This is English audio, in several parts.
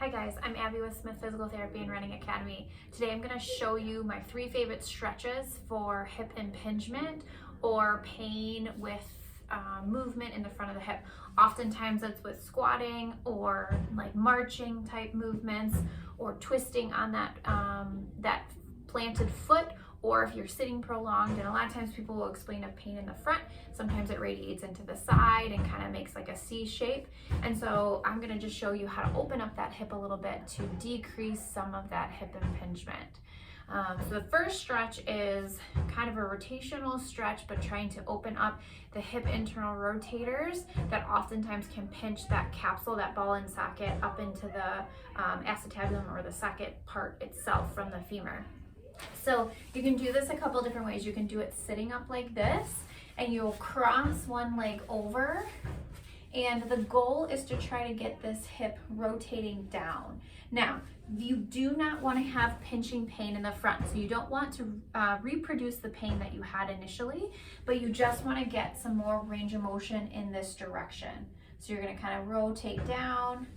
Hi guys, I'm Abby with Smith Physical Therapy and Running Academy. Today I'm going to show you my 3 favorite stretches for hip impingement or pain with movement in the front of the hip. Oftentimes it's with squatting or like marching type movements or twisting on that planted foot, or if you're sitting prolonged. And a lot of times people will explain a pain in the front. Sometimes it radiates into the side and kind of makes like a C shape. And so I'm going to just show you how to open up that hip a little bit to decrease some of that hip impingement. So the first stretch is kind of a rotational stretch, but trying to open up the hip internal rotators that oftentimes can pinch that capsule, that ball and socket, up into the acetabulum or the socket part itself from the femur. So you can do this a couple different ways. You can do it sitting up like this, and you'll cross one leg over, and the goal is to try to get this hip rotating down. Now, you do not want to have pinching pain in the front, so you don't want to reproduce the pain that you had initially, but you just want to get some more range of motion in this direction. So you're going to kind of rotate down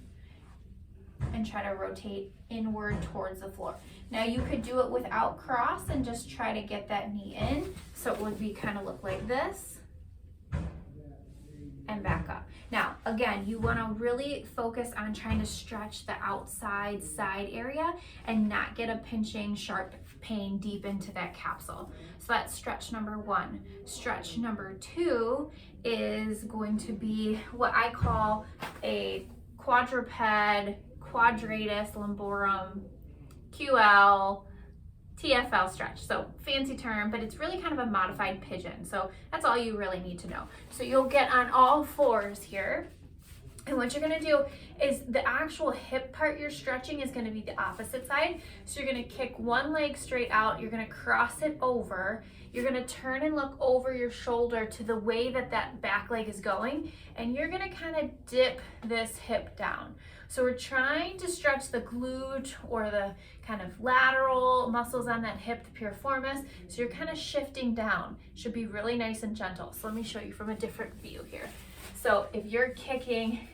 and try to rotate inward towards the floor. Now you could do it without cross and just try to get that knee in, so it would be kind of look like this and back up. Now again, you want to really focus on trying to stretch the outside side area and not get a pinching sharp pain deep into that capsule. So that's stretch number 1. Stretch number 2 is going to be what I call a quadruped quadratus lumborum QL TFL stretch. So fancy term, but it's really kind of a modified pigeon. So that's all you really need to know. So you'll get on all fours here. And what you're going to do is the actual hip part you're stretching is going to be the opposite side. So you're going to kick one leg straight out. You're going to cross it over. You're going to turn and look over your shoulder to the way that that back leg is going. And you're going to kind of dip this hip down. So we're trying to stretch the glute or the kind of lateral muscles on that hip, the piriformis. So you're kind of shifting down. Should be really nice and gentle. So let me show you from a different view here. So if you're kicking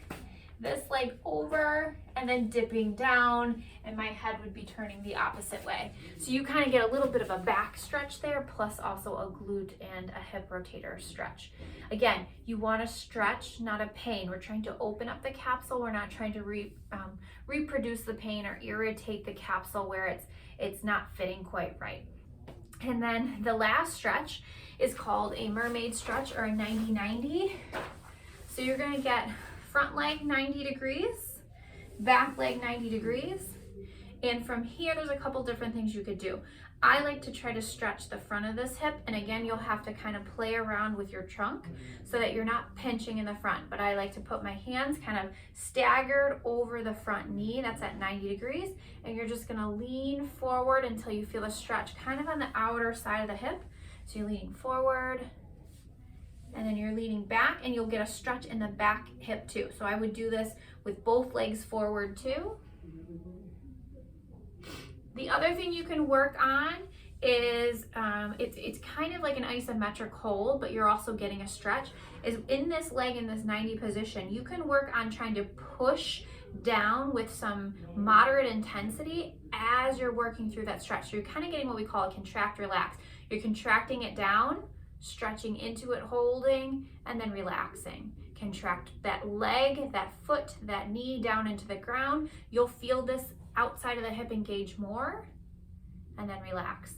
this leg over and then dipping down, and my head would be turning the opposite way. So you kind of get a little bit of a back stretch there, plus also a glute and a hip rotator stretch. Again, you want to stretch, not a pain. We're trying to open up the capsule. We're not trying to reproduce the pain or irritate the capsule where it's not fitting quite right. And then the last stretch is called a mermaid stretch or a 90-90. So you're going to get front leg 90 degrees, back leg 90 degrees. And from here, there's a couple different things you could do. I like to try to stretch the front of this hip. And again, you'll have to kind of play around with your trunk so that you're not pinching in the front. But I like to put my hands kind of staggered over the front knee. That's at 90 degrees. And you're just going to lean forward until you feel a stretch kind of on the outer side of the hip. So you're leaning forward, and then you're leaning back, and you'll get a stretch in the back hip too. So I would do this with both legs forward too. The other thing you can work on is, it's kind of like an isometric hold, but you're also getting a stretch, is in this leg in this 90 position, you can work on trying to push down with some moderate intensity as you're working through that stretch. So you're kind of getting what we call a contract relax. You're contracting it down, stretching into it, holding, and then relaxing. Contract that leg, that foot, that knee down into the ground. You'll feel this outside of the hip engage more, and then relax.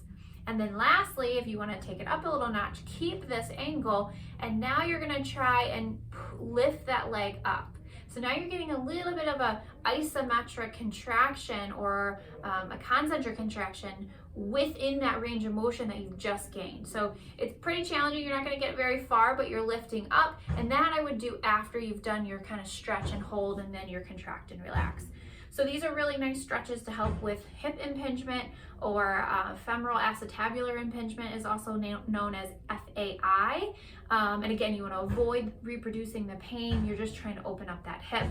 And then lastly, if you want to take it up a little notch, keep this angle, and now you're going to try and lift that leg up. So now you're getting a little bit of a isometric contraction or a concentric contraction within that range of motion that you've just gained. So it's pretty challenging. You're not going to get very far, but you're lifting up. And that I would do after you've done your kind of stretch and hold, and then your contract and relax. So these are really nice stretches to help with hip impingement, or femoral acetabular impingement is also known as FAI. And again, you want to avoid reproducing the pain. You're just trying to open up that hip.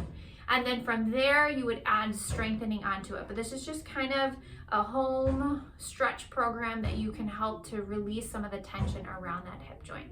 And then from there, you would add strengthening onto it. But this is just kind of a home stretch program that you can help to release some of the tension around that hip joint.